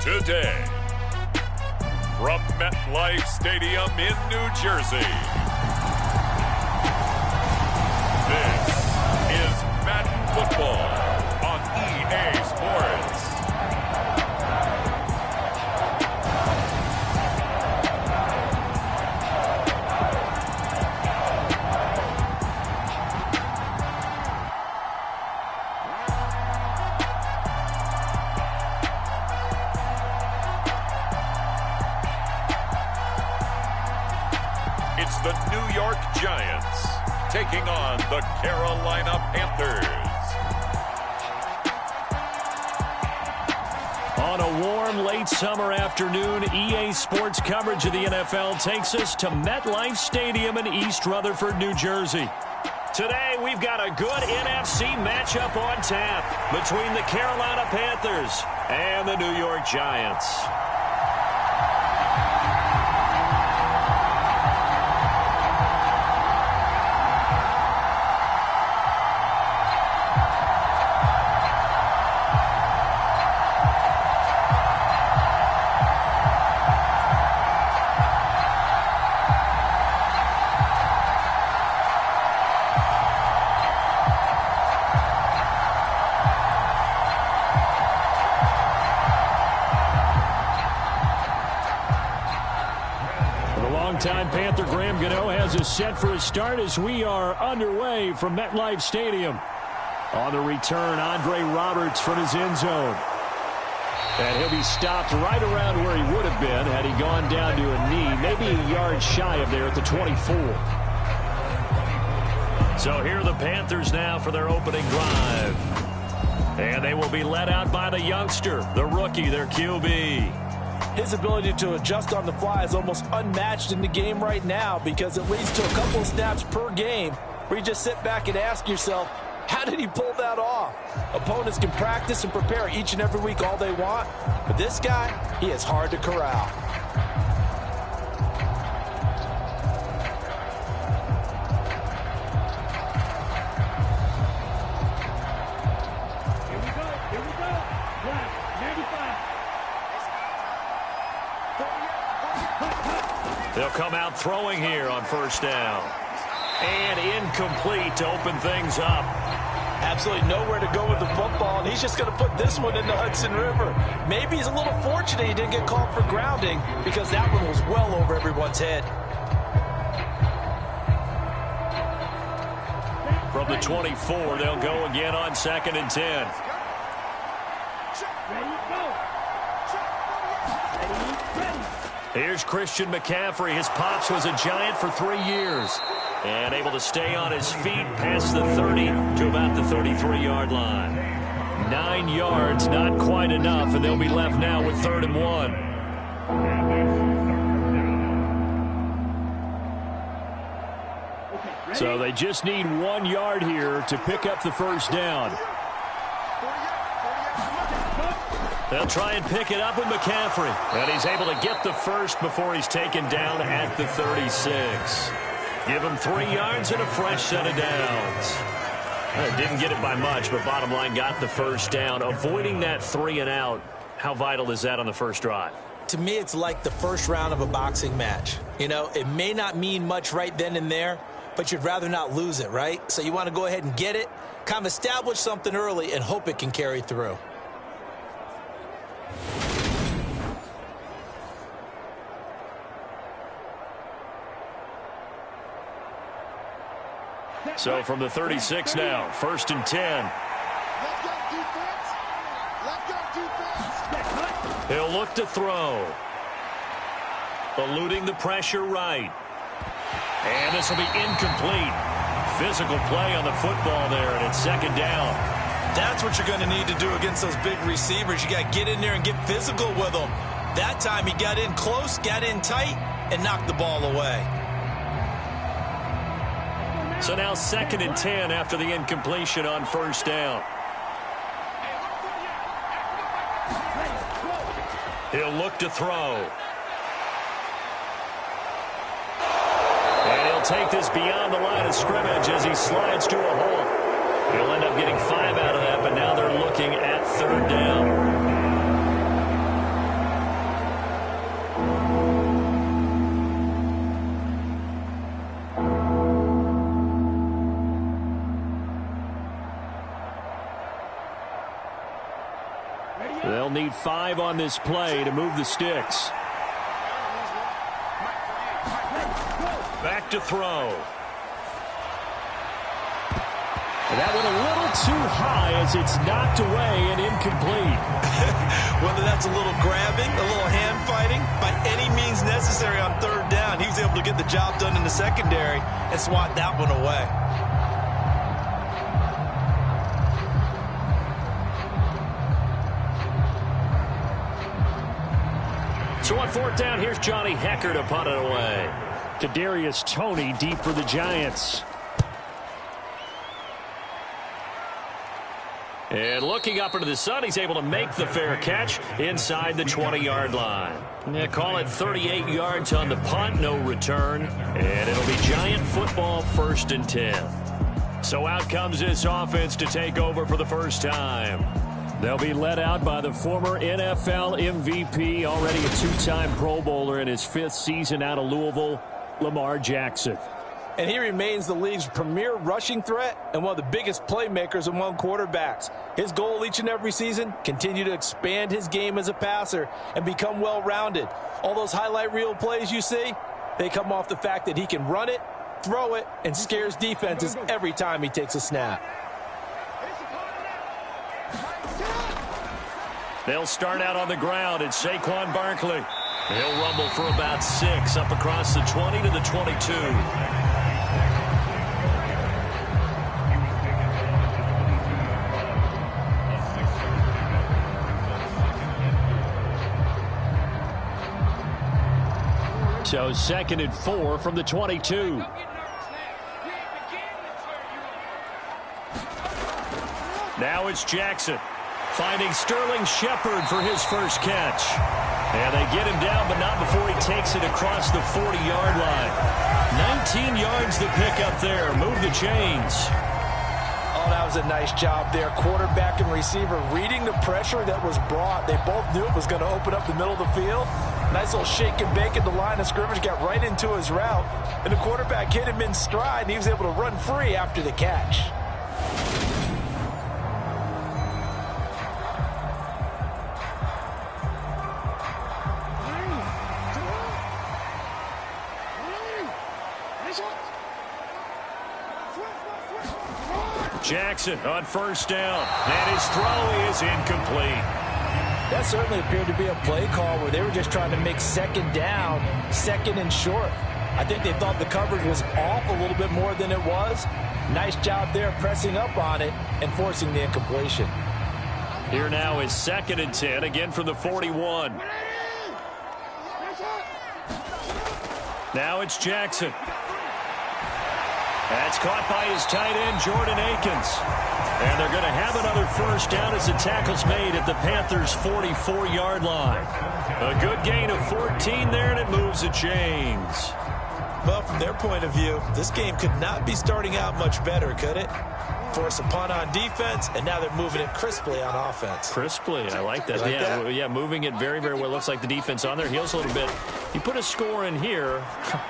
today. From MetLife Stadium in New Jersey, this is Madden Football on EA Sports. It's the New York Giants taking on the Carolina Panthers. On a warm late summer afternoon, EA Sports coverage of the NFL takes us to MetLife Stadium in East Rutherford, New Jersey. Today, we've got a good NFC matchup on tap between the Carolina Panthers and the New York Giants. Time Panther Graham Gano has us set for a start as we are underway from MetLife Stadium. On the return, Andre Roberts from his end zone. And he'll be stopped right around where he would have been had he gone down to a knee, maybe a yard shy of there at the 24. So here are the Panthers now for their opening drive. And they will be led out by the youngster, the rookie, their QB. His ability to adjust on the fly is almost unmatched in the game right now because it leads to a couple of snaps per game where you just sit back and ask yourself, how did he pull that off? Opponents can practice and prepare each and every week all they want, but this guy, he is hard to corral. They'll come out throwing here on first down. And incomplete to open things up. Absolutely nowhere to go with the football, and he's just going to put this one in the Hudson River. Maybe he's a little fortunate he didn't get called for grounding because that one was well over everyone's head. From the 24, they'll go again on 2nd and 10. Here's Christian McCaffrey. His pops was a Giant for 3 years. And able to stay on his feet past the 30 to about the 33-yard line. 9 yards, not quite enough, and they'll be left now with 3rd and 1. So they just need 1 yard here to pick up the first down. They'll try and pick it up with McCaffrey. And he's able to get the first before he's taken down at the 36. Give him 3 yards and a fresh set of downs. Didn't get it by much, but bottom line got the first down. Avoiding that 3 and out, how vital is that on the first drive? To me, it's like the first round of a boxing match. You know, it may not mean much right then and there, but you'd rather not lose it, right? So you want to go ahead and get it, kind of establish something early, and hope it can carry through. So from the 36 now, 1st and 10. He'll look to throw. Eluding the pressure right. And this will be incomplete. Physical play on the football there, and it's 2nd down. That's what you're going to need to do against those big receivers. You got to get in there and get physical with them. That time he got in close, got in tight, and knocked the ball away. So now 2nd and 10 after the incompletion on first down. He'll look to throw. And he'll take this beyond the line of scrimmage as he slides to a hole. He'll end up getting 5 out of that, but now they're looking at 3rd down. They'll need 5 on this play to move the sticks. Back to throw. That went a little too high as it's knocked away and incomplete. Whether that's a little grabbing, a little hand fighting, by any means necessary on third down, he was able to get the job done in the secondary and swat that one away. So on fourth down, here's Johnny Hecker to punt it away. Kadarius Toney deep for the Giants. And looking up into the sun, he's able to make the fair catch inside the 20-yard line. Yeah, call it 38 yards on the punt, no return. And it'll be Giant football, 1st and 10. So out comes this offense to take over for the first time. They'll be led out by the former NFL MVP, already a 2-time Pro Bowler in his 5th season out of Louisville, Lamar Jackson. And he remains the league's premier rushing threat and one of the biggest playmakers among quarterbacks. His goal each and every season, continue to expand his game as a passer and become well-rounded. All those highlight reel plays you see, they come off the fact that he can run it, throw it, and scares defenses every time he takes a snap. They'll start out on the ground. It's Saquon Barkley. He'll rumble for about 6 up across the 20 to the 22. So 2nd and 4 from the 22. Now it's Jackson finding Sterling Shepard for his first catch. And they get him down, but not before he takes it across the 40-yard line. 19 yards to pick up there. Move the chains. Oh, that was a nice job there. Quarterback and receiver reading the pressure that was brought. They both knew it was going to open up the middle of the field. Nice little shake and bake at the line of scrimmage, got right into his route. And the quarterback hit him in stride, and he was able to run free after the catch. Jackson on first down, and his throw is incomplete. That certainly appeared to be a play call where they were just trying to make 2nd down, 2nd and short. I think they thought the coverage was off a little bit more than it was. Nice job there pressing up on it and forcing the incompletion. Here now is 2nd and 10, again from the 41. Now it's Jackson. That's caught by his tight end, Jordan Akins. And they're going to have another first down as the tackle's made at the Panthers' 44-yard line. A good gain of 14 there, and it moves the chains. Well, from their point of view, this game could not be starting out much better, could it? Force a punt on defense, and now they're moving it crisply on offense. Crisply, I like that. Yeah, moving it very, very well. Looks like the defense on their heels a little bit. You put a score in here,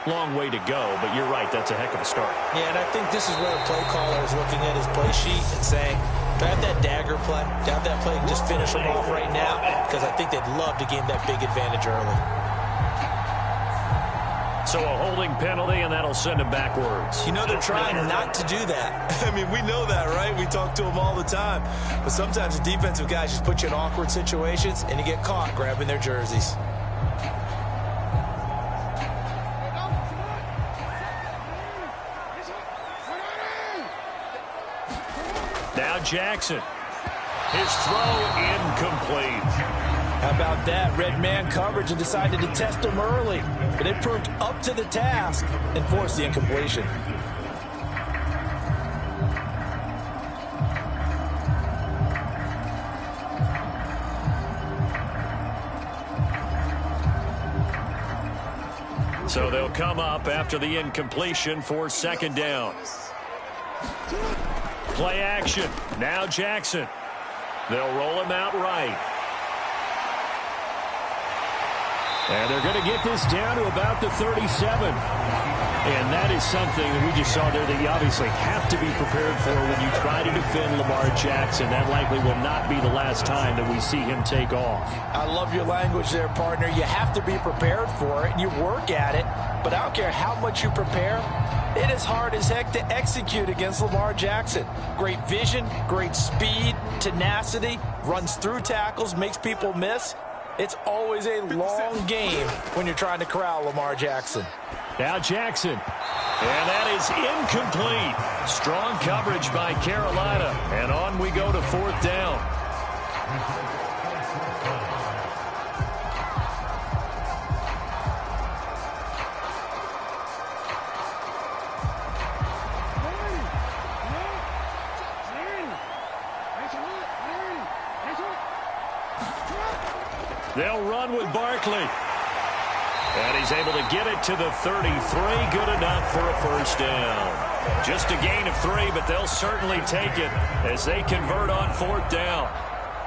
long way to go, but you're right, that's a heck of a start. Yeah, and I think this is where the play caller is looking at his play sheet and saying, do I have that dagger play? Do I have that play and just finish them off right now? Because I think they'd love to gain that big advantage early. So a holding penalty, and that'll send him backwards. You know, they're trying not to do that. I mean, we know that, right? We talk to them all the time. But sometimes the defensive guys just put you in awkward situations, and you get caught grabbing their jerseys. Now Jackson. His throw incomplete. How about that? Red man coverage and decided to test him early. But it proved up to the task and forced the incompletion. So they'll come up after the incompletion for 2nd down. Play action. Now Jackson. They'll roll him out right. And they're going to get this down to about the 37. And that is something that we just saw there that you obviously have to be prepared for when you try to defend Lamar Jackson. That likely will not be the last time that we see him take off. I love your language there, partner. You have to be prepared for it, and you work at it. But I don't care how much you prepare, it is hard as heck to execute against Lamar Jackson. Great vision, great speed, tenacity, runs through tackles, makes people miss. It's always a long game when you're trying to corral Lamar Jackson. Now Jackson. And that is incomplete. Strong coverage by Carolina. And on we go to fourth down. They'll run with Barkley. And he's able to get it to the 33. Good enough for a first down. Just a gain of 3, but they'll certainly take it as they convert on fourth down.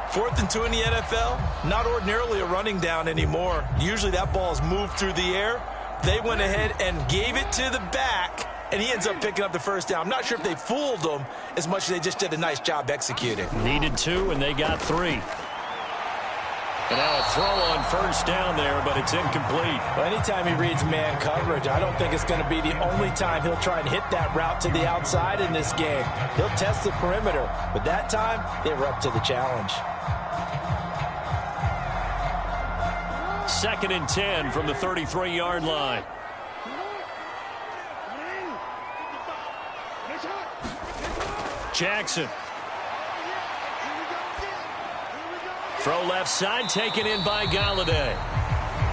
4th and 2 in the NFL, not ordinarily a running down anymore. Usually that ball is moved through the air. They went ahead and gave it to the back, and he ends up picking up the first down. I'm not sure if they fooled him as much as they just did a nice job executing. Needed 2, and they got 3. And now a throw on first down there, but it's incomplete. Well, anytime he reads man coverage, I don't think it's going to be the only time he'll try and hit that route to the outside in this game. He'll test the perimeter, but that time, they were up to the challenge. 2nd and 10 from the 33-yard line. Jackson. Throw left side, taken in by Galladay.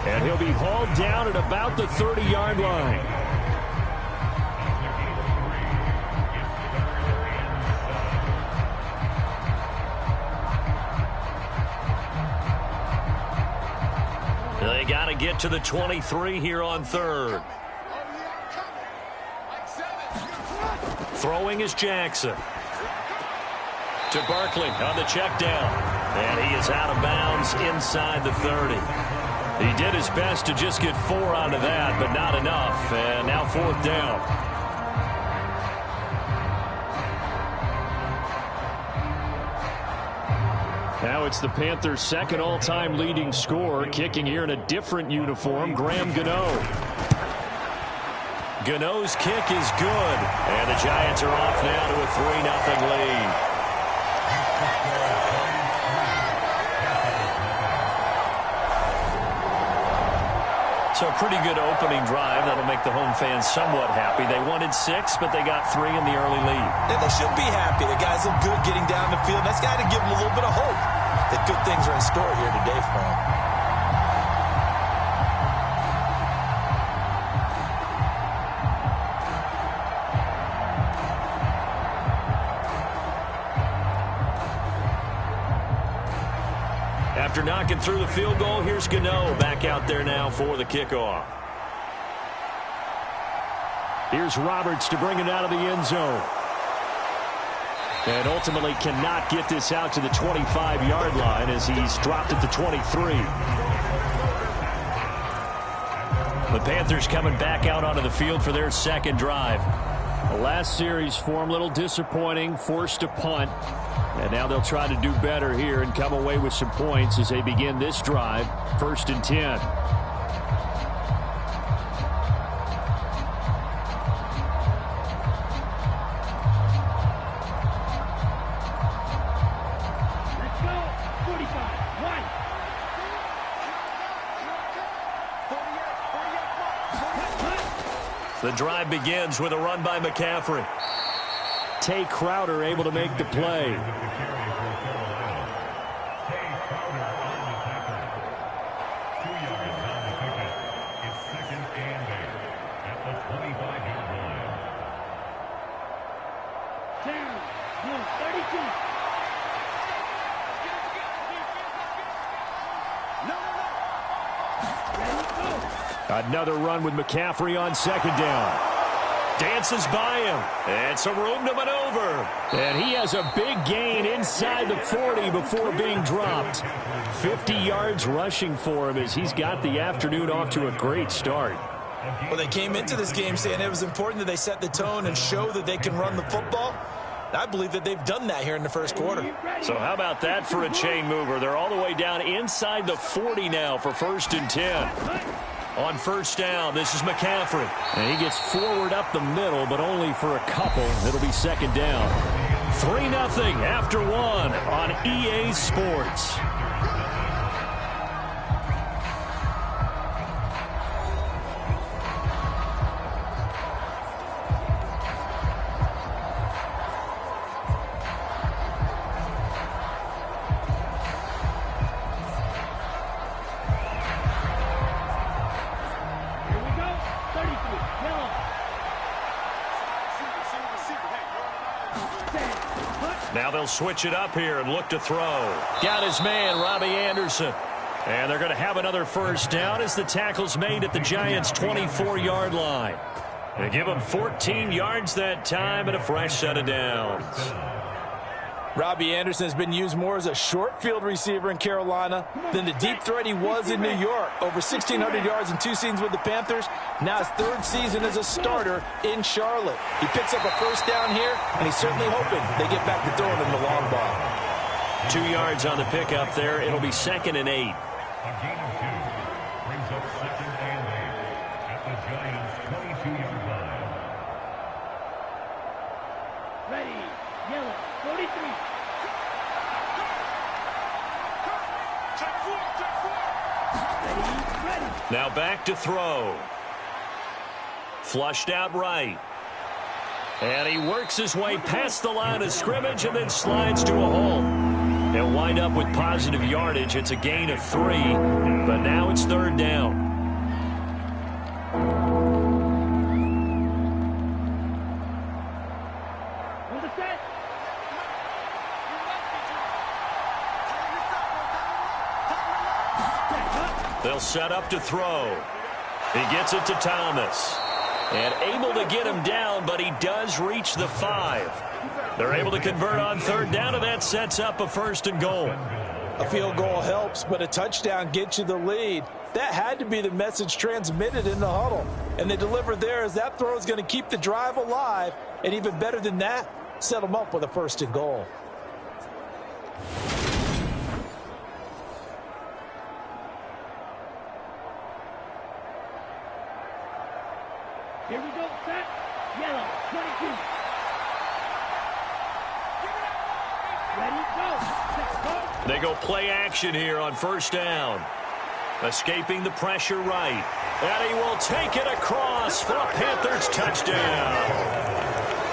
And he'll be hauled down at about the 30-yard line. They got to get to the 23 here on 3rd. Throwing is Jackson. To Barkley on the check down. And he is out of bounds inside the 30. He did his best to just get 4 out of that, but not enough. And now fourth down. Now it's the Panthers' second all-time leading scorer, kicking here in a different uniform, Graham Gano. Gano's kick is good. And the Giants are off now to a 3-0 lead. So a pretty good opening drive. That'll make the home fans somewhat happy. They wanted 6, but they got 3 in the early lead. And they should be happy. The guys look good getting down the field. That's got to give them a little bit of hope that good things are in store here today for them. After knocking through the field goal, here's Gano back out there now for the kickoff. Here's Roberts to bring it out of the end zone. And ultimately cannot get this out to the 25-yard line as he's dropped at the 23. The Panthers coming back out onto the field for their second drive. The last series for them, a little disappointing, forced a punt. And now they'll try to do better here and come away with some points as they begin this drive. 1st and 10. Let's go. 45. 1. The drive begins with a run by McCaffrey. Tay Crowder able to make the play. Another run with McCaffrey on 2nd down. Dances by him. And some room to maneuver. And he has a big gain inside the 40 before being dropped. 50 yards rushing for him as he's got the afternoon off to a great start. Well, they came into this game saying it was important that they set the tone and show that they can run the football. I believe that they've done that here in the first quarter. So how about that for a chain mover? They're all the way down inside the 40 now for 1st and 10. On first down, this is McCaffrey. And he gets forward up the middle, but only for a couple. It'll be 2nd down. 3-0 after 1 on EA Sports. Now they'll switch it up here and look to throw. Got his man, Robbie Anderson. And they're going to have another first down as the tackle's made at the Giants' 24-yard line. They give him 14 yards that time and a fresh set of downs. Robbie Anderson has been used more as a short field receiver in Carolina than the deep threat he was in New York. Over 1,600 yards in 2 seasons with the Panthers. Now his 3rd season as a starter in Charlotte. He picks up a first down here, and he's certainly hoping they get back to throwing him the long ball. 2 yards on the pickup there. It'll be 2nd and 8. A gain of 2 brings up 2nd and 8 at the Giants' 22-yard line. Ready, yellow, 43. Ready. Now back to throw. Flushed out right. And he works his way past the line of scrimmage and then slides to a hole. He'll wind up with positive yardage. It's a gain of 3, but now it's 3rd down. On the set. They'll set up to throw. He gets it to Thomas. And able to get him down, but he does reach the 5. They're able to convert on 3rd down, and that sets up a 1st and goal. A field goal helps, but a touchdown gets you the lead. That had to be the message transmitted in the huddle. And they delivered there as that throw is going to keep the drive alive. And even better than that, set them up with a 1st and goal. Here we go, set. Yellow, 22. Ready, go. Set, go. They go play action here on 1st down. Escaping the pressure right. And he will take it across for a Panthers touchdown.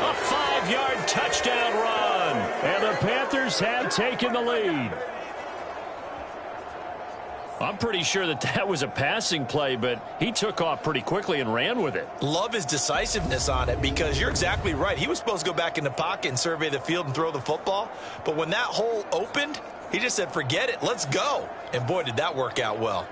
A 5-yard touchdown run. And the Panthers have taken the lead. I'm pretty sure that that was a passing play, but he took off pretty quickly and ran with it. Love his decisiveness on it because you're exactly right. He was supposed to go back in the pocket and survey the field and throw the football. But when that hole opened, he just said, forget it, let's go. And boy, did that work out well.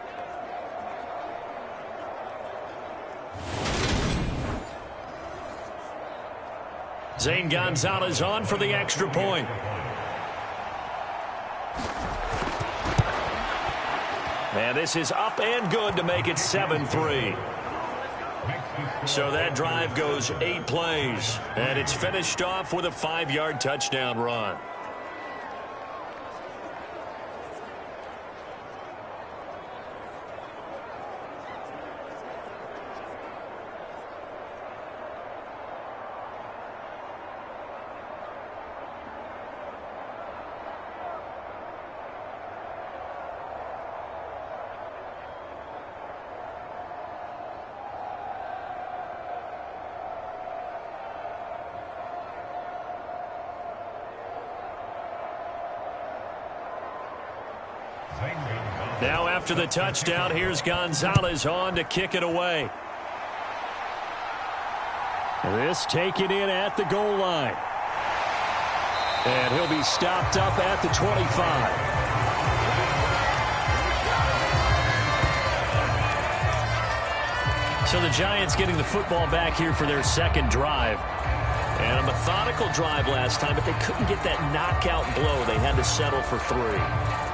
Zane Gonzalez on for the extra point. And this is up and good to make it 7-3. So that drive goes 8 plays. And it's finished off with a 5-yard touchdown run. Now after the touchdown, here's Gonzalez on to kick it away. This taken in at the goal line. And he'll be stopped up at the 25. So the Giants getting the football back here for their second drive. And a methodical drive last time, but they couldn't get that knockout blow. They had to settle for 3.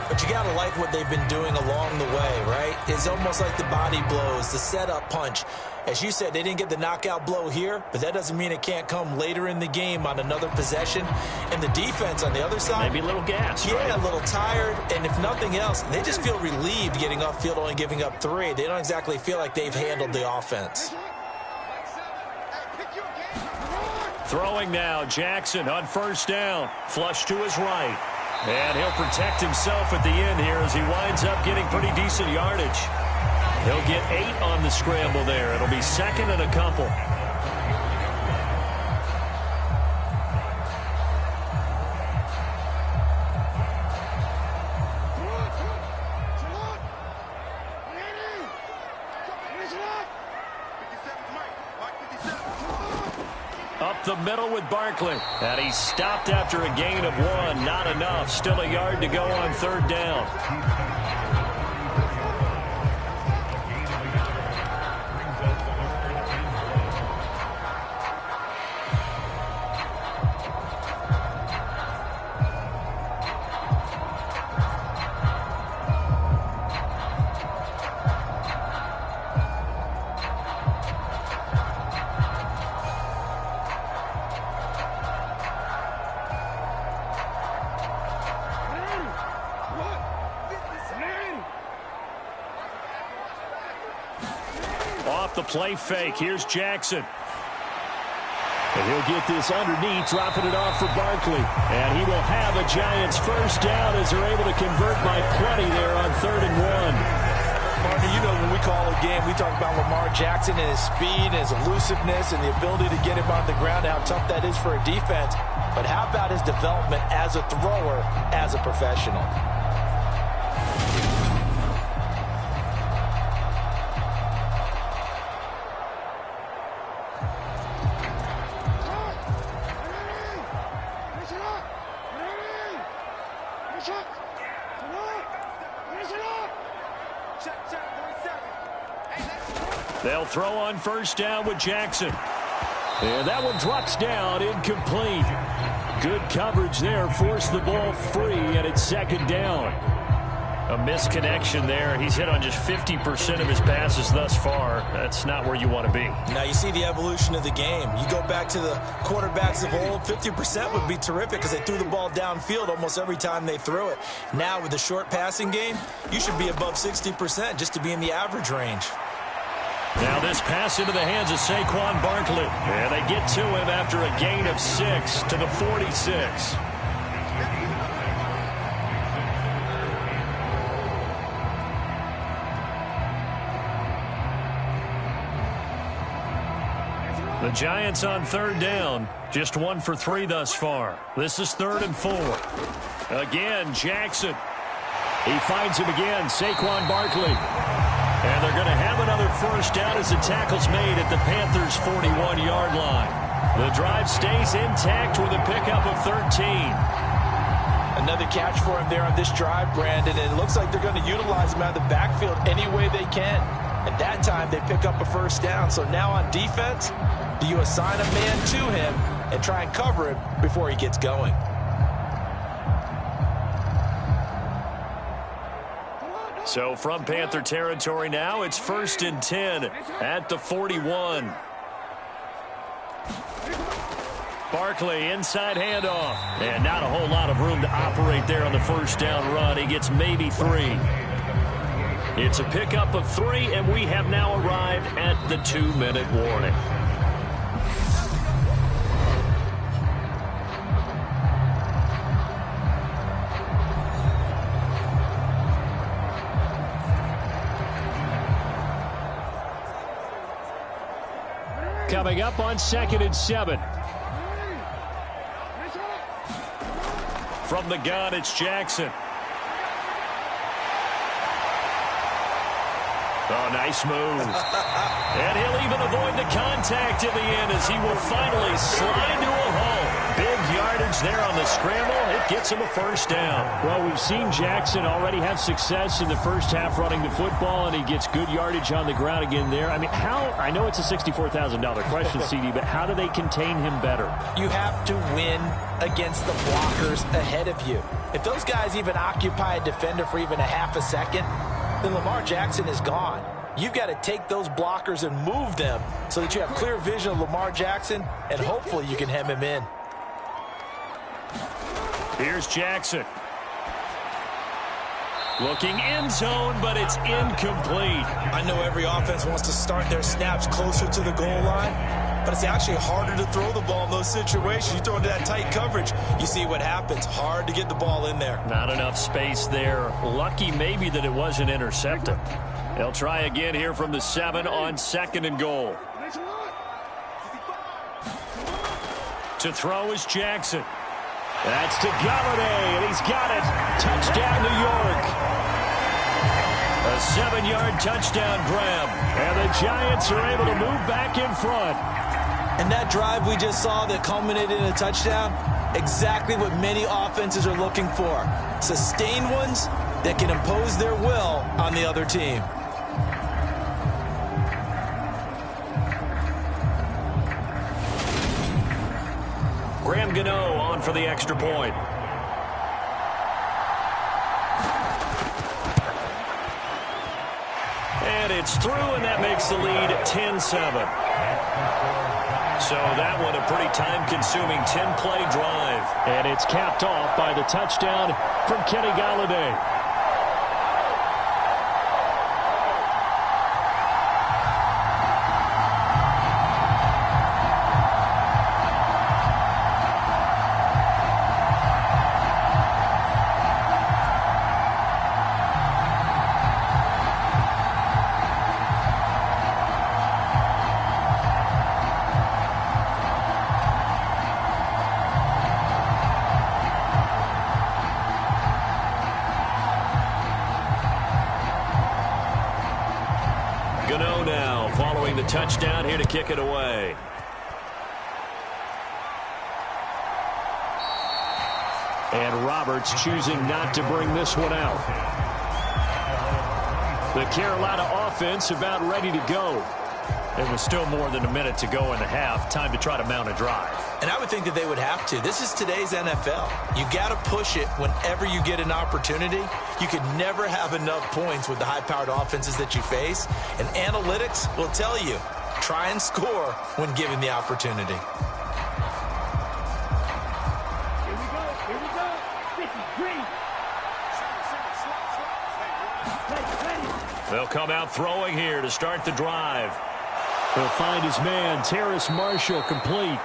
But you got to like what they've been doing along the way, right? It's almost like the body blows, the setup punch. As you said, they didn't get the knockout blow here, but that doesn't mean it can't come later in the game on another possession. And the defense on the other side, maybe a little gas, yeah, right? A little tired. And if nothing else, they just feel relieved getting off field, only giving up 3. They don't exactly feel like they've handled the offense. Throwing now, Jackson on first down. Flush to his right. And he'll protect himself at the end here as he winds up getting pretty decent yardage. He'll get 8 on the scramble there. It'll be second and a couple. Up the middle with Barkley. And he's stopped after a gain of 1. Not enough. Still a yard to go on third down. Off the play fake. Here's Jackson. And he'll get this underneath, dropping it off for Barkley. And he will have a Giants first down as they're able to convert by plenty there on 3rd and 1. Partner, you know when we call a game, we talk about Lamar Jackson and his speed and his elusiveness and the ability to get him on the ground, how tough that is for a defense. But how about his development as a thrower, as a professional? They'll throw on first down with Jackson. And that one drops down, incomplete. Good coverage there, forced the ball free, and it's second down. A misconnection there. He's hit on just 50% of his passes thus far. That's not where you want to be. Now you see the evolution of the game. You go back to the quarterbacks of old, 50% would be terrific because they threw the ball downfield almost every time they threw it. Now with the short passing game, you should be above 60% just to be in the average range. Now this pass into the hands of Saquon Barkley. And they get to him after a gain of 6 to the 46. The Giants on third down. Just 1 for 3 thus far. This is 3rd and 4. Again, Jackson. He finds him again, Saquon Barkley. And they're going to have another first down as the tackle's made at the Panthers' 41-yard line. The drive stays intact with a pickup of 13. Another catch for him there on this drive, Brandon. And it looks like they're going to utilize him out of the backfield any way they can. And that time they pick up a first down. So now on defense, do you assign a man to him and try and cover him before he gets going? So from Panther territory now, it's 1st and 10 at the 41. Barkley, inside handoff. And not a whole lot of room to operate there on the first down run. He gets maybe 3. It's a pickup of 3, and we have now arrived at the 2-minute warning. Coming up on 2nd and 7. From the gun, it's Jackson. Oh, nice move. And he'll even avoid the contact in the end as he will finally slide to a hole. Big yardage yards there on the scramble. It gets him a first down. Well, we've seen Jackson already have success in the first half running the football, and he gets good yardage on the ground again there. I mean, I know it's a $64,000 question, CD, but how do they contain him better? You have to win against the blockers ahead of you. If those guys even occupy a defender for even a half a second, then Lamar Jackson is gone. You've got to take those blockers and move them so that you have clear vision of Lamar Jackson, and hopefully you can hem him in. Here's Jackson. Looking end zone, but it's incomplete. I know every offense wants to start their snaps closer to the goal line, but it's actually harder to throw the ball in those situations. You throw into that tight coverage, you see what happens. Hard to get the ball in there. Not enough space there. Lucky maybe that it wasn't intercepted. They'll try again here from the 7 on 2nd and goal. To throw is Jackson. That's to Galladay, and he's got it. Touchdown, New York. A 7-yard touchdown grab. And the Giants are able to move back in front. And that drive we just saw that culminated in a touchdown, exactly what many offenses are looking for. Sustained ones that can impose their will on the other team. Graham Gano on for the extra point. And it's through, and that makes the lead 10-7. So that one a pretty time-consuming 10-play drive. And it's capped off by the touchdown from Kenny Galladay. Gano now following the touchdown here to kick it away. And Roberts choosing not to bring this one out. The Carolina offense about ready to go. It was still more than a minute to go in the half. Time to try to mount a drive. And I would think that they would have to. This is today's NFL. You got to push it whenever you get an opportunity. You could never have enough points with the high-powered offenses that you face. And analytics will tell you, try and score when given the opportunity. Here we go. Here we go. 53. They'll come out throwing here to start the drive. He'll find his man, Terrace Marshall, complete.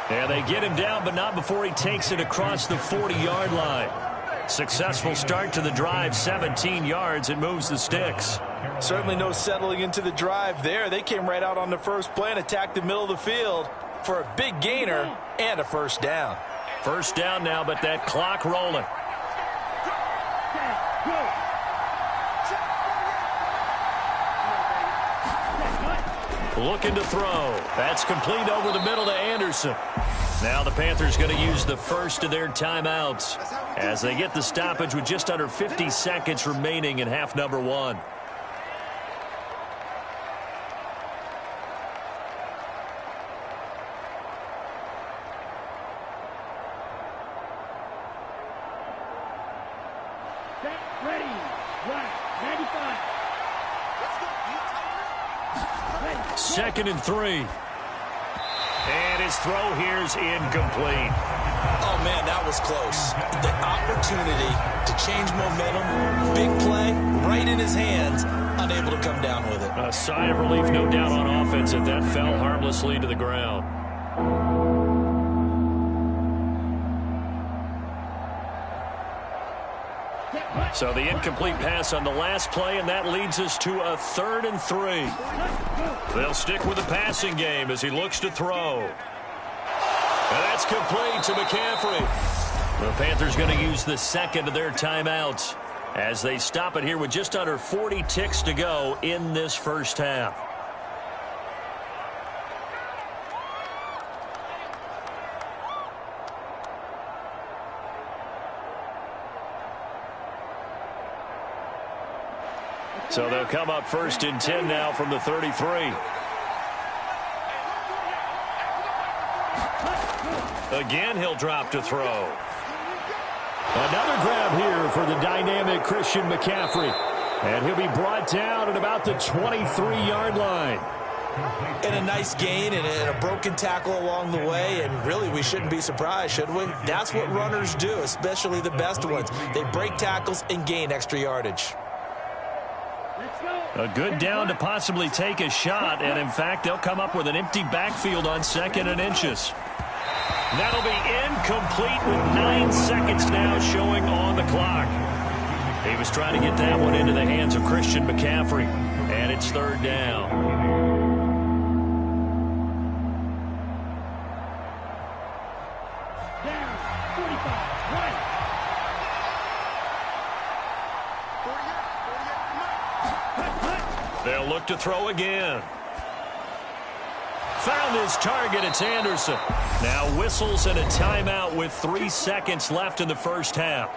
And they get him down, but not before he takes it across the 40-yard line. Successful start to the drive, 17 yards. It moves the sticks. Certainly no settling into the drive there. They came right out on the first play and attacked the middle of the field for a big gainer and a first down. First down now, but that clock rolling. Looking to throw. That's complete over the middle to Anderson. Now the Panthers going to use the first of their timeouts as they get the stoppage with just under 50 seconds remaining in half number 1. Set, ready. Right. 95. 2nd and 3. And his throw here is incomplete. Oh, man, that was close. The opportunity to change momentum, big play, right in his hands, unable to come down with it. A sigh of relief, no doubt, on offense, that that fell harmlessly to the ground. So the incomplete pass on the last play, and that leads us to a 3rd and 3. They'll stick with the passing game as he looks to throw. And that's complete to McCaffrey. The Panthers going to use the second of their timeouts as they stop it here with just under 40 ticks to go in this first half. So they'll come up 1st and 10 now from the 33. Again, he'll drop to throw. Another grab here for the dynamic Christian McCaffrey. And he'll be brought down at about the 23-yard line. And a nice gain and a broken tackle along the way, and really we shouldn't be surprised, should we? That's what runners do, especially the best ones. They break tackles and gain extra yardage. A good down to possibly take a shot, and in fact they'll come up with an empty backfield on 2nd and inches. That'll be incomplete with 9 seconds now showing on the clock. He was trying to get that one into the hands of Christian McCaffrey, and it's 3rd down. They'll look to throw again. Found his target. It's Anderson. Now whistles and a timeout with 3 seconds left in the first half.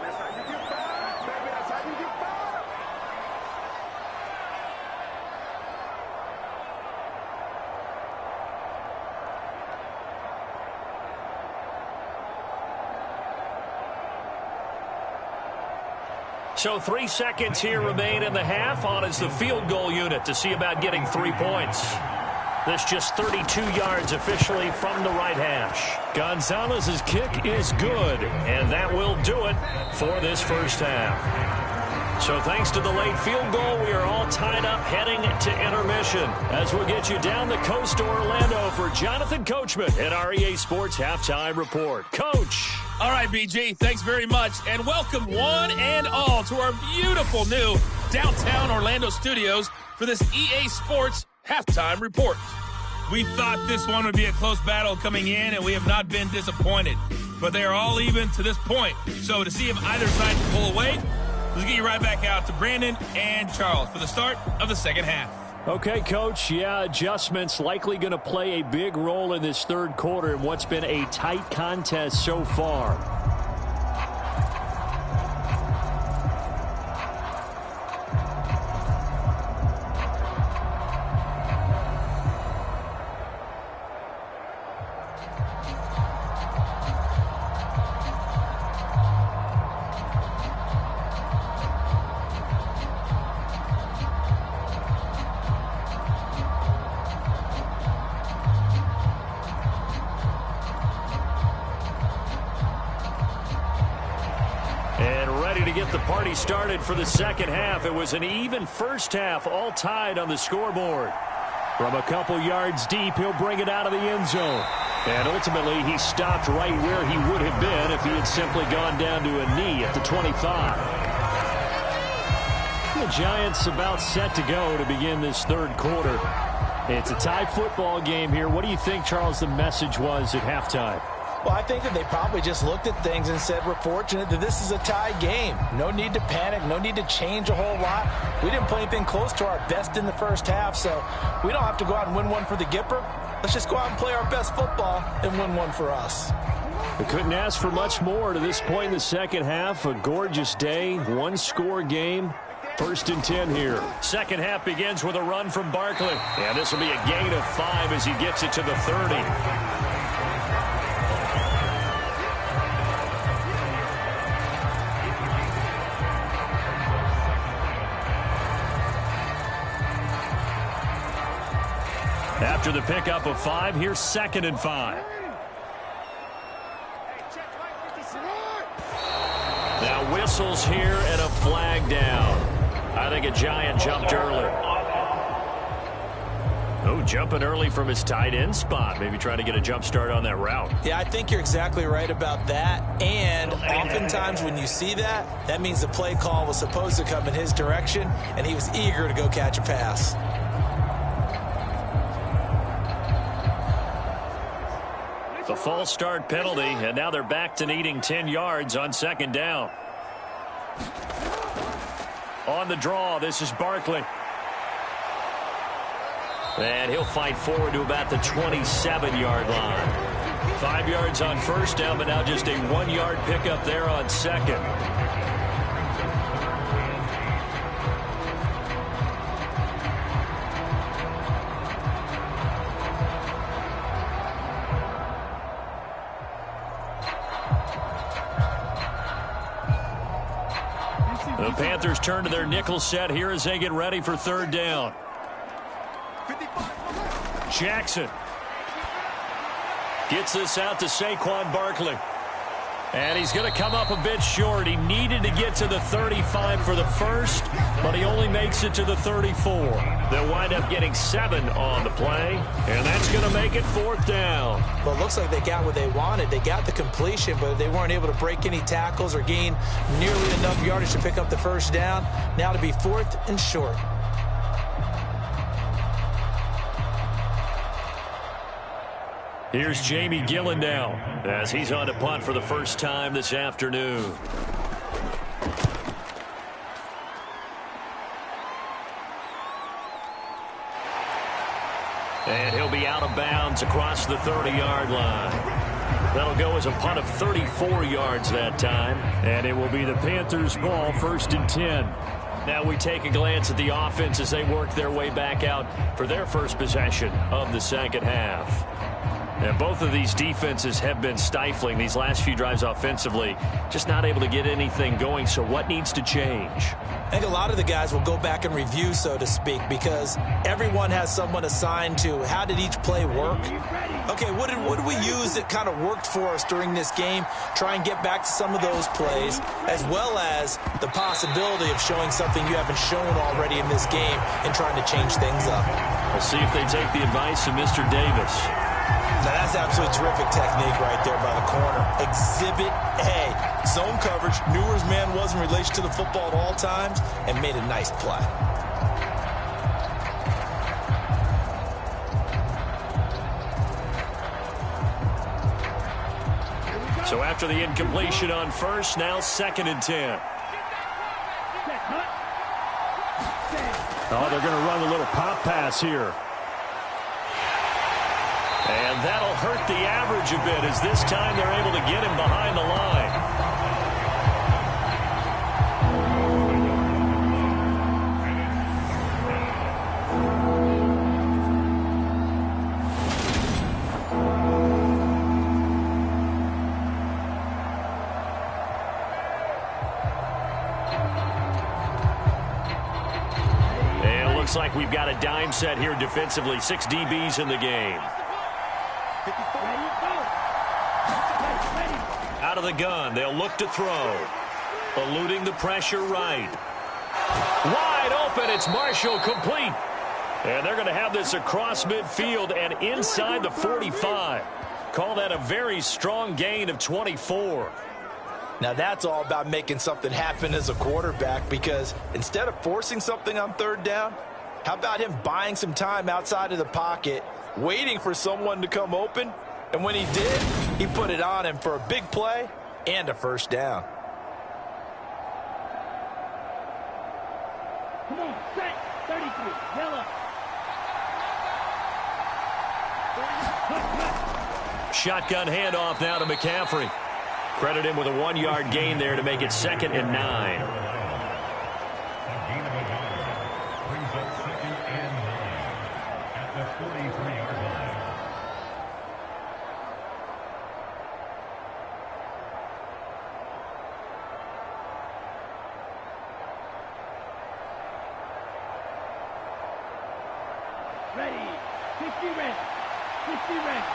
So 3 seconds here remain in the half on as the field goal unit to see about getting 3 points. This just 32 yards officially from the right hash. Gonzalez's kick is good, and that will do it for this first half. So thanks to the late field goal, we are all tied up heading to intermission as we'll get you down the coast to Orlando for Jonathan Coachman at our EA Sports Halftime Report. Coach. All right, BG, thanks very much, and welcome one and all to our beautiful new downtown Orlando studios for this EA Sports Halftime Report. We thought this one would be a close battle coming in, and we have not been disappointed. But they are all even to this point. So to see if either side can pull away, let's get you right back out to Brandon and Charles for the start of the second half. Okay, Coach. Yeah, adjustments likely going to play a big role in this third quarter in what's been a tight contest so far. Get the party started for the second half. It was an even first half, all tied on the scoreboard. From a couple yards deep, he'll bring it out of the end zone. And ultimately, he stopped right where he would have been if he had simply gone down to a knee at the 25. The Giants about set to go to begin this third quarter. It's a tie football game here. What do you think, Charles, the message was at halftime? Well, I think that they probably just looked at things and said, we're fortunate that this is a tie game. No need to panic. No need to change a whole lot. We didn't play anything close to our best in the first half, so we don't have to go out and win one for the Gipper. Let's just go out and play our best football and win one for us. We couldn't ask for much more to this point in the second half. A gorgeous day, one-score game. 1st and 10 here. Second half begins with a run from Barkley. And this will be a gain of 5 as he gets it to the 30. After the pickup of 5, here's 2nd and 5. Now whistles here and a flag down. I think a Giant jumped early. Oh, jumping early from his tight end spot. Maybe trying to get a jump start on that route. Yeah, I think you're exactly right about that. And oftentimes when you see that, that means the play call was supposed to come in his direction, and he was eager to go catch a pass. A false start penalty, and now they're back to needing 10 yards on 2nd down. On the draw, this is Barkley. And he'll fight forward to about the 27-yard line. 5 yards on 1st down, but now just a 1-yard pickup there on 2nd. The Panthers turn to their nickel set here as they get ready for third down. Jackson gets this out to Saquon Barkley. And he's going to come up a bit short. He needed to get to the 35 for the first, but he only makes it to the 34. They'll wind up getting 7 on the play, and that's going to make it fourth down. Well, it looks like they got what they wanted. They got the completion, but they weren't able to break any tackles or gain nearly enough yardage to pick up the first down. Now to be fourth and short. Here's Jamie Gillen now as he's on to punt for the first time this afternoon. And he'll be out of bounds across the 30-yard line. That'll go as a punt of 34 yards that time. And it will be the Panthers' ball, 1st and 10. Now we take a glance at the offense as they work their way back out for their first possession of the second half. And both of these defenses have been stifling these last few drives offensively, just not able to get anything going. So what needs to change? I think a lot of the guys will go back and review, so to speak, because everyone has someone assigned to how did each play work. Okay, what did we use that kind of worked for us during this game? Try and get back to some of those plays, as well as the possibility of showing something you haven't shown already in this game and trying to change things up. We'll see if they take the advice of Mr. Davis. Now, that's absolutely terrific technique right there by the corner. Exhibit A. Zone coverage, knew where his man was in relation to the football at all times, and made a nice play. So after the incompletion on first, now 2nd and 10. Oh, they're going to run a little pop pass here. And that'll hurt the average a bit as this time they're able to get him behind the line. And it looks like we've got a dime set here defensively. 6 DBs in the game. Out of the gun, they'll look to throw. Eluding the pressure right. Wide open, it's Marshall, complete. And they're going to have this across midfield and inside the 45. Call that a very strong gain of 24. Now that's all about making something happen as a quarterback, because instead of forcing something on third down, how about him buying some time outside of the pocket, waiting for someone to come open, and when he did, he put it on him for a big play and a first down. Come on, set, 33, yellow. Shotgun handoff now to McCaffrey. Credit him with a 1-yard gain there to make it 2nd and 9. Ready, 50 ready, 50 ready.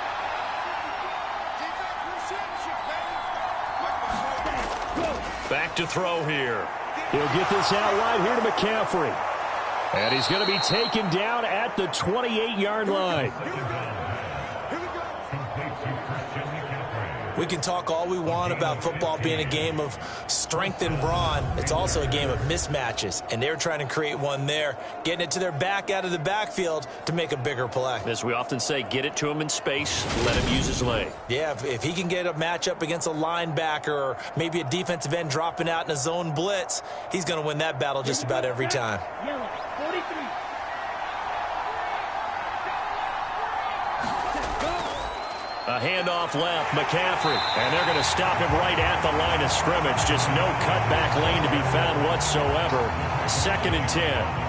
Back to throw here. He'll get this out wide here to McCaffrey. And he's going to be taken down at the 28-yard line. We can talk all we want about football being a game of strength and brawn. It's also a game of mismatches, and they're trying to create one there, getting it to their back out of the backfield to make a bigger play. As we often say, get it to him in space, let him use his leg. Yeah, if he can get a matchup against a linebacker or maybe a defensive end dropping out in a zone blitz, he's going to win that battle just about every time. Yellow, 43. A handoff left, McCaffrey. And they're going to stop him right at the line of scrimmage. Just no cutback lane to be found whatsoever. 2nd and 10.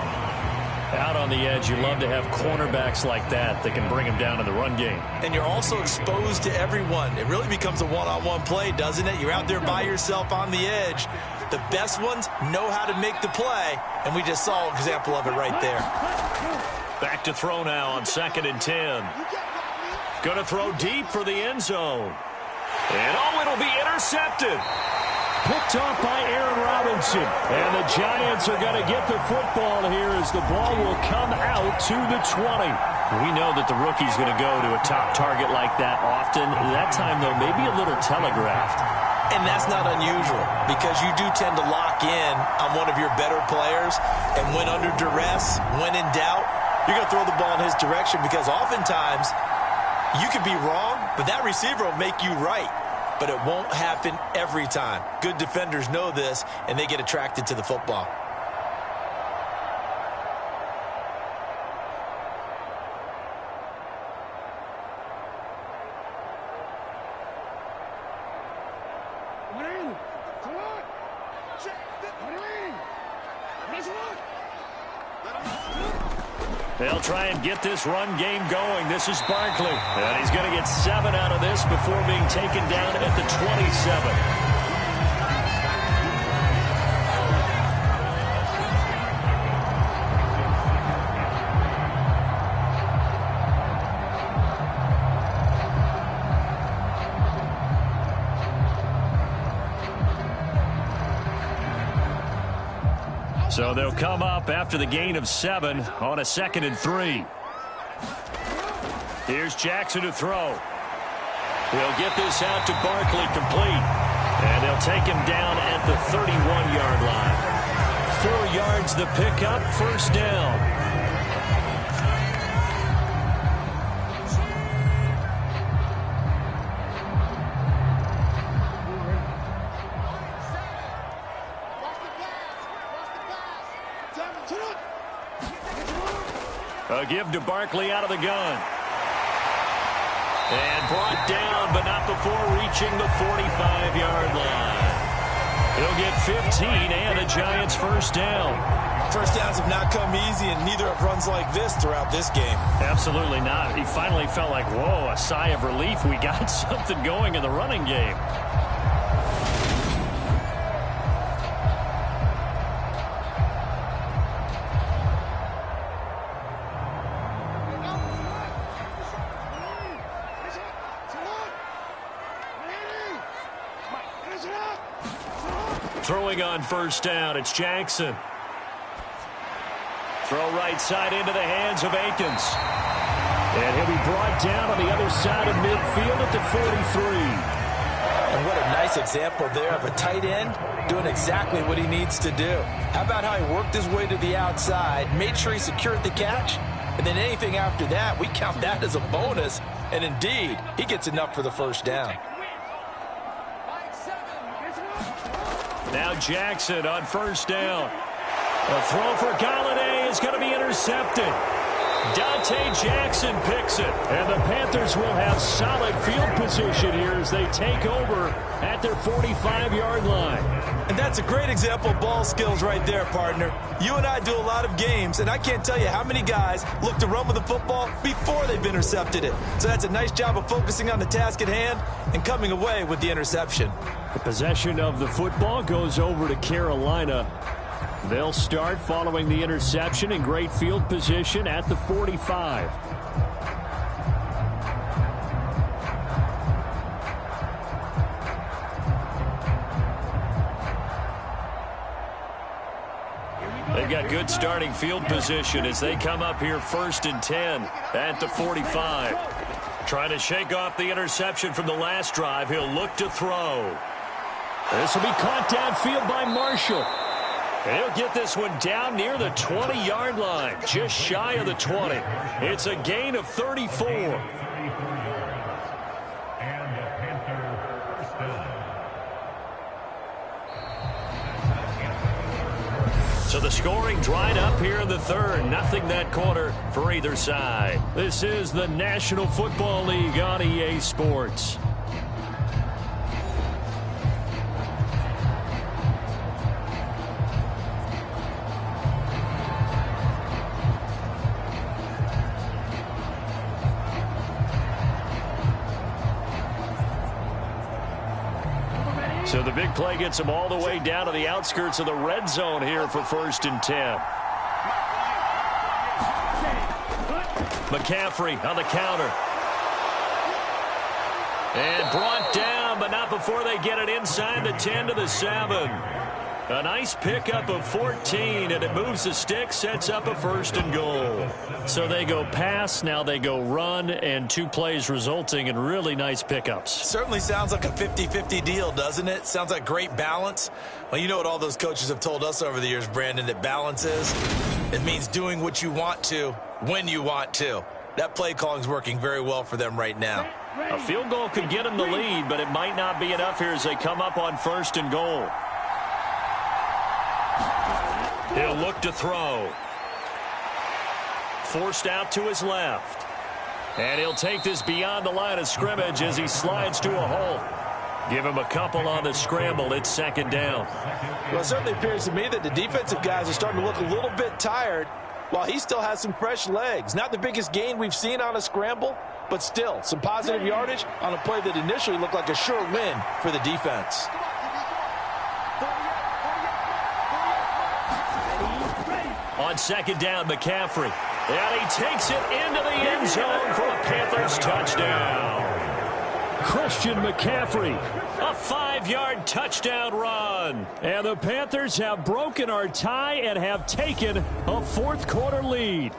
Out on the edge, you love to have cornerbacks like that can bring him down in the run game. And you're also exposed to everyone. It really becomes a one-on-one play, doesn't it? You're out there by yourself on the edge. The best ones know how to make the play, and we just saw an example of it right there. Back to throw now on 2nd and 10. Going to throw deep for the end zone. And it'll be intercepted. Picked off by Aaron Robinson. And the Giants are going to get the football here as the ball will come out to the 20. We know that the rookie's going to go to a top target like that often. That time, though, maybe a little telegraphed. And that's not unusual because you do tend to lock in on one of your better players. And when under duress, when in doubt, you're going to throw the ball in his direction because oftentimes you could be wrong, but that receiver will make you right. But it won't happen every time. Good defenders know this, and they get attracted to the football. They'll try and get this run game going. This is Barkley. And he's going to get 7 out of this before being taken down at the 27. So they'll come up after the gain of 7 on a 2nd and 3. Here's Jackson to throw. He'll get this out to Barkley complete. And they'll take him down at the 31-yard line. 4 yards the pickup, first down. A give to Barkley out of the gun. And brought down, but not before reaching the 45-yard line. He'll get 15 and a Giants first down. First downs have not come easy, and neither have runs like this throughout this game. Absolutely not. He finally felt like, whoa, a sigh of relief. We got something going in the running game. Throwing on first down, it's Jackson. Throw right side into the hands of Akins. And he'll be brought down on the other side of midfield at the 43. And what a nice example there of a tight end doing exactly what he needs to do. How about how he worked his way to the outside, made sure he secured the catch, and then anything after that, we count that as a bonus. And indeed, he gets enough for the first down. Now Jackson on first down. A throw for Galladay is going to be intercepted. Dante Jackson picks it. And the Panthers will have solid field position here as they take over at their 45-yard line. And that's a great example of ball skills right there, partner. You and I do a lot of games, and I can't tell you how many guys look to run with the football before they've intercepted it. So that's a nice job of focusing on the task at hand and coming away with the interception. The possession of the football goes over to Carolina. They'll start following the interception in great field position at the 45. They've got good starting field position as they come up here 1st and 10 at the 45. Trying to shake off the interception from the last drive. He'll look to throw. This will be caught downfield by Marshall. He'll get this one down near the 20-yard line, just shy of the 20. It's a gain of 34. So the scoring dried up here in the third. Nothing that quarter for either side. This is the National Football League on EA Sports. So the big play gets him all the way down to the outskirts of the red zone here for 1st and 10. McCaffrey on the counter. And brought down, but not before they get it inside the 10 to the 7. A nice pickup of 14, and it moves the stick, sets up a 1st and goal. So they go pass, now they go run, and 2 plays resulting in really nice pickups. Certainly sounds like a 50-50 deal, doesn't it? Sounds like great balance. Well, you know what all those coaches have told us over the years, Brandon, that balance is? It means doing what you want to when you want to. That play calling is working very well for them right now. A field goal could get them the lead, but it might not be enough here as they come up on 1st and goal. He'll look to throw. Forced out to his left. And he'll take this beyond the line of scrimmage as he slides to a hole. Give him a couple on the scramble. It's 2nd down. Well, it certainly appears to me that the defensive guys are starting to look a little bit tired while he still has some fresh legs. Not the biggest gain we've seen on a scramble, but still some positive yardage on a play that initially looked like a sure win for the defense. On 2nd down, McCaffrey. And he takes it into the end zone for a Panthers touchdown. Christian McCaffrey, a 5-yard touchdown run. And the Panthers have broken our tie and have taken a 4th quarter lead.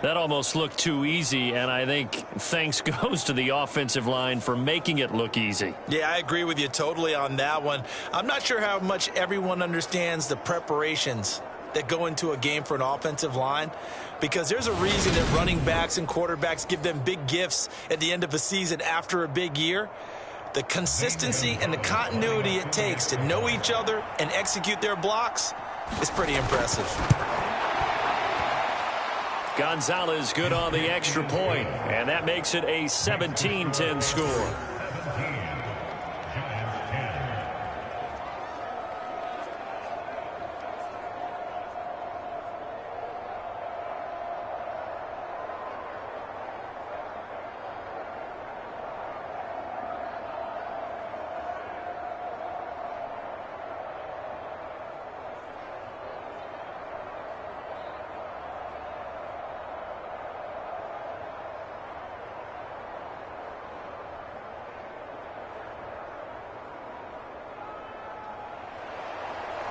That almost looked too easy, and I think thanks goes to the offensive line for making it look easy. Yeah, I agree with you totally on that one. I'm not sure how much everyone understands the preparations that go into a game for an offensive line, because there's a reason that running backs and quarterbacks give them big gifts at the end of a season after a big year. The consistency and the continuity it takes to know each other and execute their blocks is pretty impressive. Gonzalez good on the extra point, and that makes it a 17-10 score.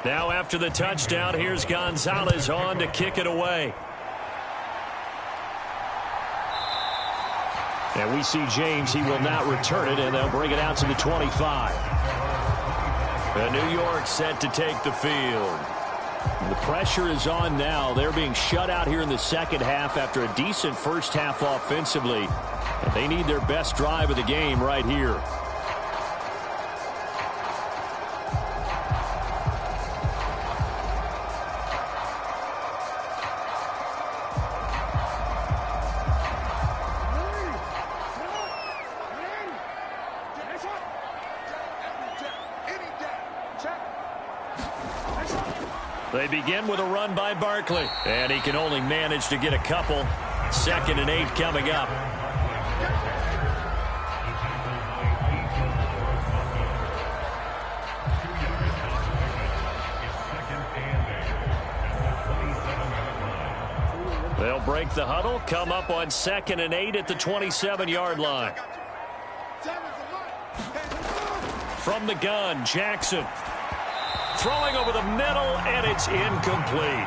Now after the touchdown, here's Gonzalez on to kick it away. And we see James, he will not return it, and they'll bring it out to the 25. And New York set to take the field. The pressure is on now. They're being shut out here in the 2nd half after a decent 1st half offensively. And they need their best drive of the game right here. They begin with a run by Barkley, and he can only manage to get a couple. 2nd and 8 coming up. They'll break the huddle, come up on 2nd and 8 at the 27-yard line. From the gun, Jackson. Throwing over the middle, and it's incomplete.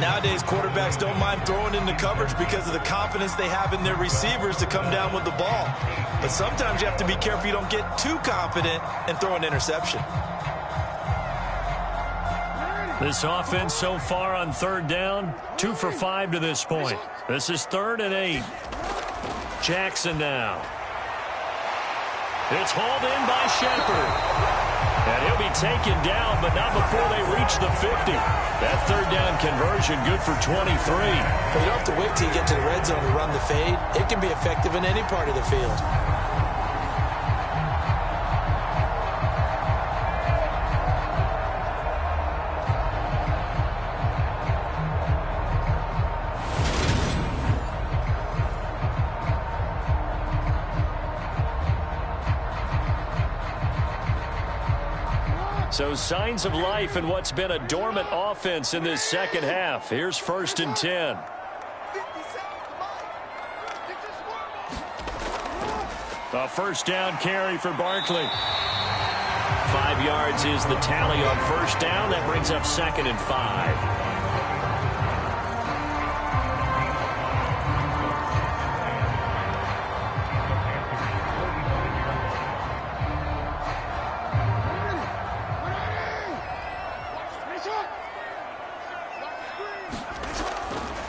Nowadays, quarterbacks don't mind throwing into coverage because of the confidence they have in their receivers to come down with the ball. But sometimes you have to be careful you don't get too confident and throw an interception. This offense so far on 3rd down, 2 for 5 to this point. This is 3rd and 8. Jackson now. It's hauled in by Shepard. And he'll be taken down, but not before they reach the 50. That 3rd down conversion good for 23. But you don't have to wait till you get to the red zone to run the fade. It can be effective in any part of the field. So signs of life in what's been a dormant offense in this second half. Here's 1st and 10. A first down carry for Barkley. 5 yards is the tally on first down. That brings up 2nd and 5.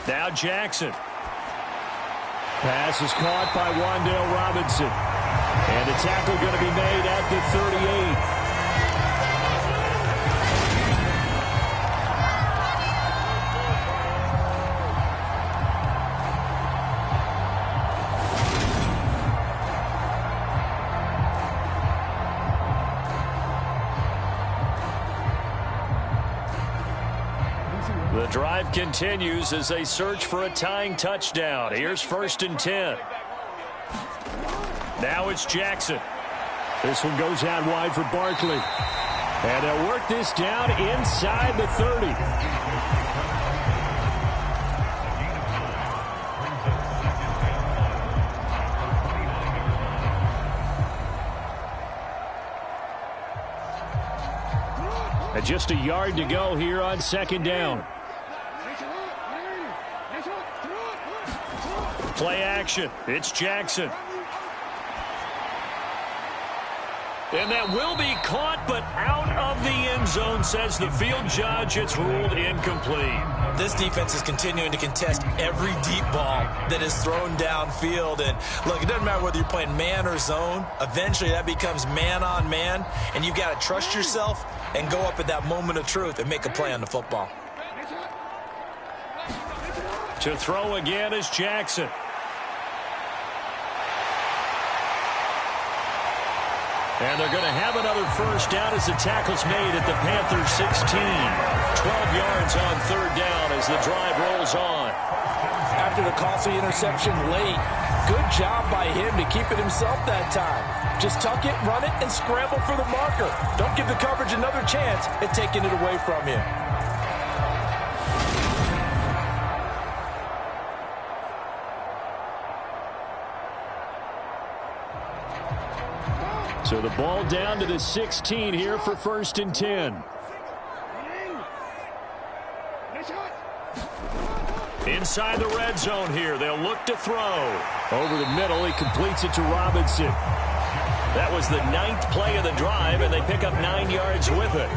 Now Jackson. Pass is caught by Wan'Dale Robinson. And a tackle going to be made at the 38. The drive continues as they search for a tying touchdown. Here's 1st and 10. Now it's Jackson. This one goes out wide for Barkley. And they'll work this down inside the 30. And just a yard to go here on 2nd down. Play action. It's Jackson. And that will be caught, but out of the end zone, says the field judge. It's ruled incomplete. This defense is continuing to contest every deep ball that is thrown downfield. And look, it doesn't matter whether you're playing man or zone. Eventually, that becomes man on man, and you've got to trust yourself and go up at that moment of truth and make a play on the football. To throw again is Jackson. And they're going to have another first down as the tackle's made at the Panthers 16. 12 yards on 3rd down as the drive rolls on. After the costly interception late, good job by him to keep it himself that time. Just tuck it, run it, and scramble for the marker. Don't give the coverage another chance at taking it away from you. So the ball down to the 16 here for 1st and 10. Inside the red zone here. They'll look to throw. Over the middle, he completes it to Robinson. That was the 9th play of the drive, and they pick up 9 yards with it.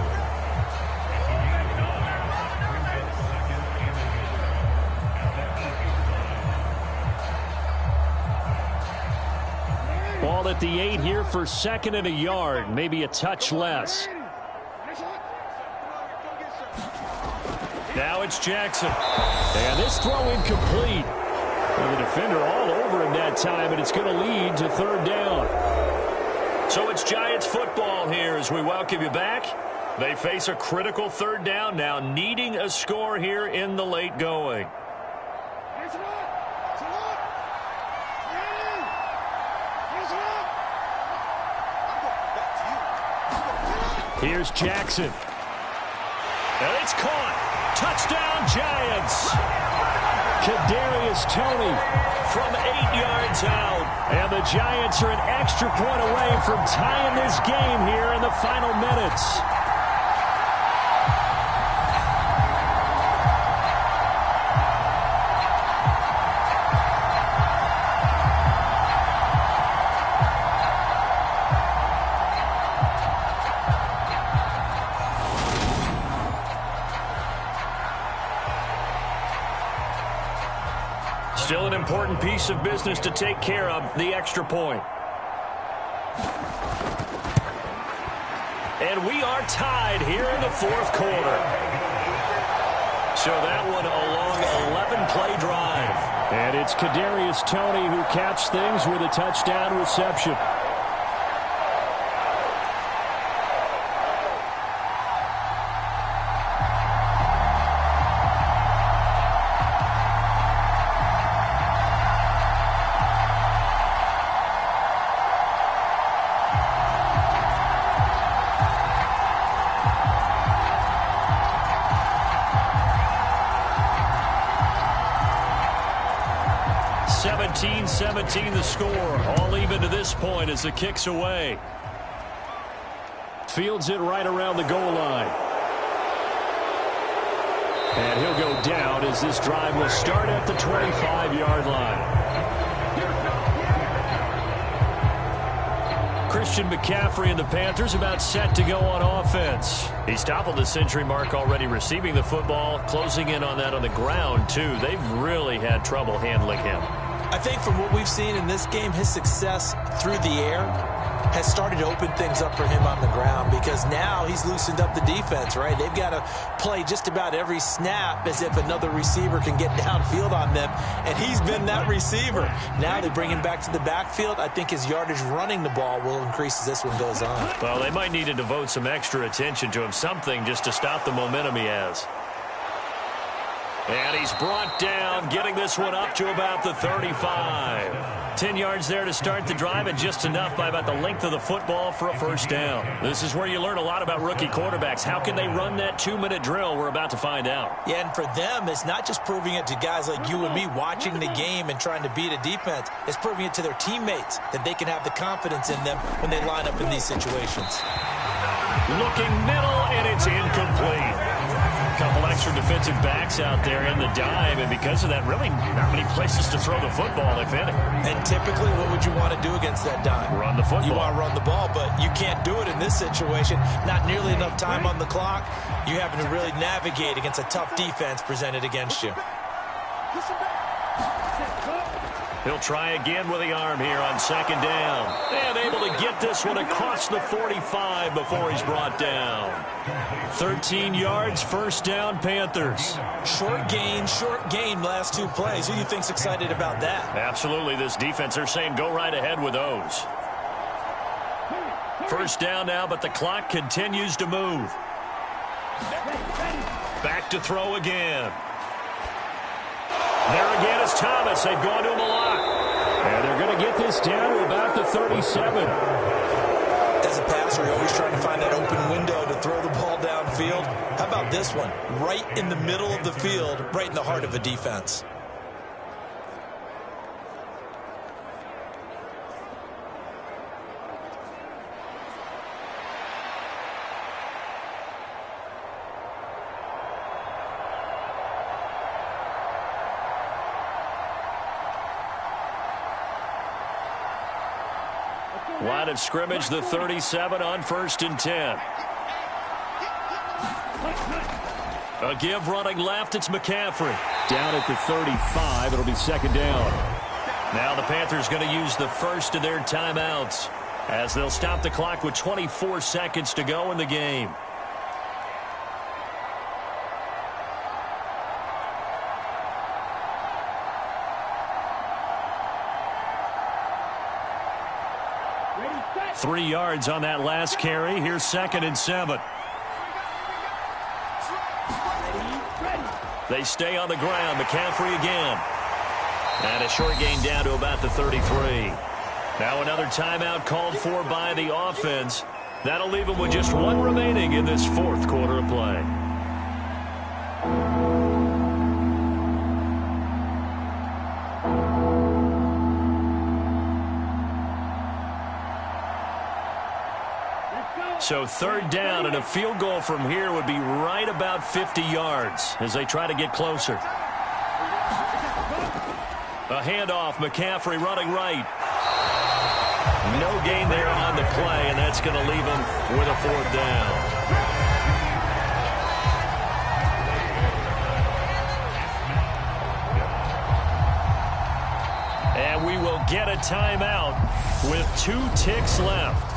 Ball at the 8 here for 2nd and a yard, maybe a touch less. Now it's Jackson. And this throw incomplete. Well, the defender all over him that time, and it's going to lead to 3rd down. So it's Giants football here as we welcome you back. They face a critical 3rd down now, needing a score here in the late going. Here's Jackson. And it's caught. Touchdown, Giants. Kadarius Toney from 8 yards out. And the Giants are an extra point away from tying this game here in the final minutes. Still an important piece of business to take care of, the extra point. And we are tied here in the 4th quarter. So that one a long 11-play drive. And it's Kadarius Toney who caps things with a touchdown reception. 17-17 the score. All even to this point as the kick's away. Fields it right around the goal line. And he'll go down as this drive will start at the 25-yard line. Christian McCaffrey and the Panthers about set to go on offense. He's toppled the century mark already receiving the football, closing in on that on the ground, too. They've really had trouble handling him. I think from what we've seen in this game, his success through the air has started to open things up for him on the ground because now he's loosened up the defense, right? They've got to play just about every snap as if another receiver can get downfield on them, and he's been that receiver. Now they bring him back to the backfield. I think his yardage running the ball will increase as this one goes on. Well, they might need to devote some extra attention to him, something just to stop the momentum he has. And he's brought down, getting this one up to about the 35. 10 yards there to start the drive, and just enough by about the length of the football for a first down. This is where you learn a lot about rookie quarterbacks. How can they run that 2-minute drill? We're about to find out. Yeah, and for them, it's not just proving it to guys like you and me watching the game and trying to beat a defense. It's proving it to their teammates that they can have the confidence in them when they line up in these situations. Looking middle, and it's incomplete. A couple extra defensive backs out there in the dime, and because of that, really not many places to throw the football, if any. And typically, what would you want to do against that dime? Run the football. You want to run the ball, but you can't do it in this situation. Not nearly enough time on the clock. You having to really navigate against a tough defense presented against you. He'll try again with the arm here on second down. And able to get this one across the 45 before he's brought down. 13 yards, first down, Panthers. Short gain last two plays. Who do you think's excited about that? Absolutely, this defense, they're saying go right ahead with those. First down now, but the clock continues to move. Back to throw again. There again is Thomas. They've gone to him a lot. And they're going to get this down to about the 37. As a passer, you're always trying to find that open window to throw the ball downfield. How about this one? Right in the middle of the field, right in the heart of a defense. Line of scrimmage, the 37 on 1st and 10. A give running left, it's McCaffrey. Down at the 35, it'll be second down. Now the Panthers going to use the first of their timeouts as they'll stop the clock with 24 seconds to go in the game. Ready, set. 3 yards on that last carry. Here's 2nd and 7. Ready. They stay on the ground. McCaffrey again. And a short gain down to about the 33. Now another timeout called for by the offense. That'll leave them with just one remaining in this fourth quarter of play. So third down, and a field goal from here would be right about 50 yards as they try to get closer. A handoff, McCaffrey running right. No gain there on the play, and that's going to leave him with a fourth down. And we will get a timeout with 2 ticks left.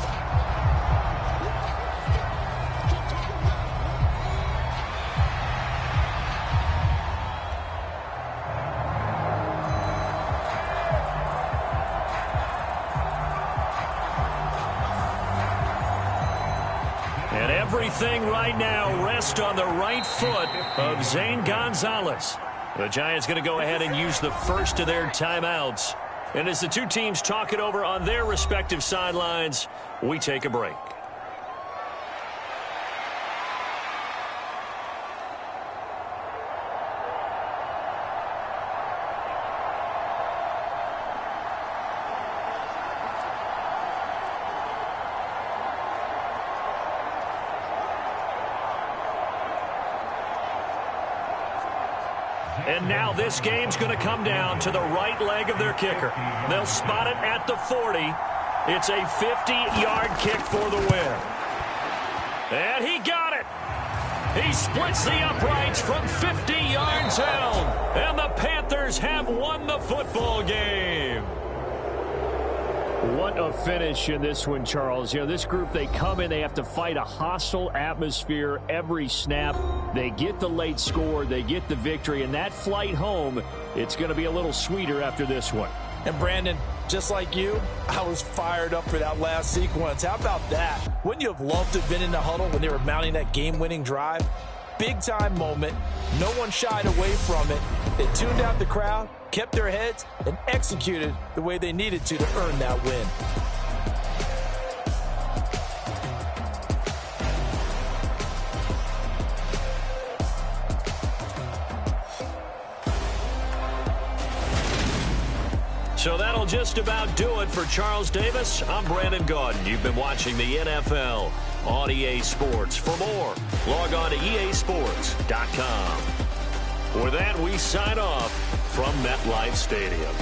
And everything right now rests on the right foot of Zane Gonzalez. The Giants going to go ahead and use the first of their timeouts. And as the two teams talk it over on their respective sidelines, we take a break. And now this game's going to come down to the right leg of their kicker. They'll spot it at the 40. It's a 50-yard kick for the win. And he got it. He splits the uprights from 50 yards out. And the Panthers have won the football game. What a finish in this one, Charles. You know, this group, they come in, they have to fight a hostile atmosphere every snap. They get the late score, they get the victory, and that flight home, it's going to be a little sweeter after this one. And Brandon, just like you, I was fired up for that last sequence. How about that? Wouldn't you have loved to have been in the huddle when they were mounting that game-winning drive? Big-time moment. No one shied away from it. They tuned out the crowd, kept their heads, and executed the way they needed to earn that win. So that'll just about do it for Charles Davis. I'm Brandon Gaudin. You've been watching the NFL on EA Sports. For more, log on to easports.com. With that, we sign off from MetLife Stadium.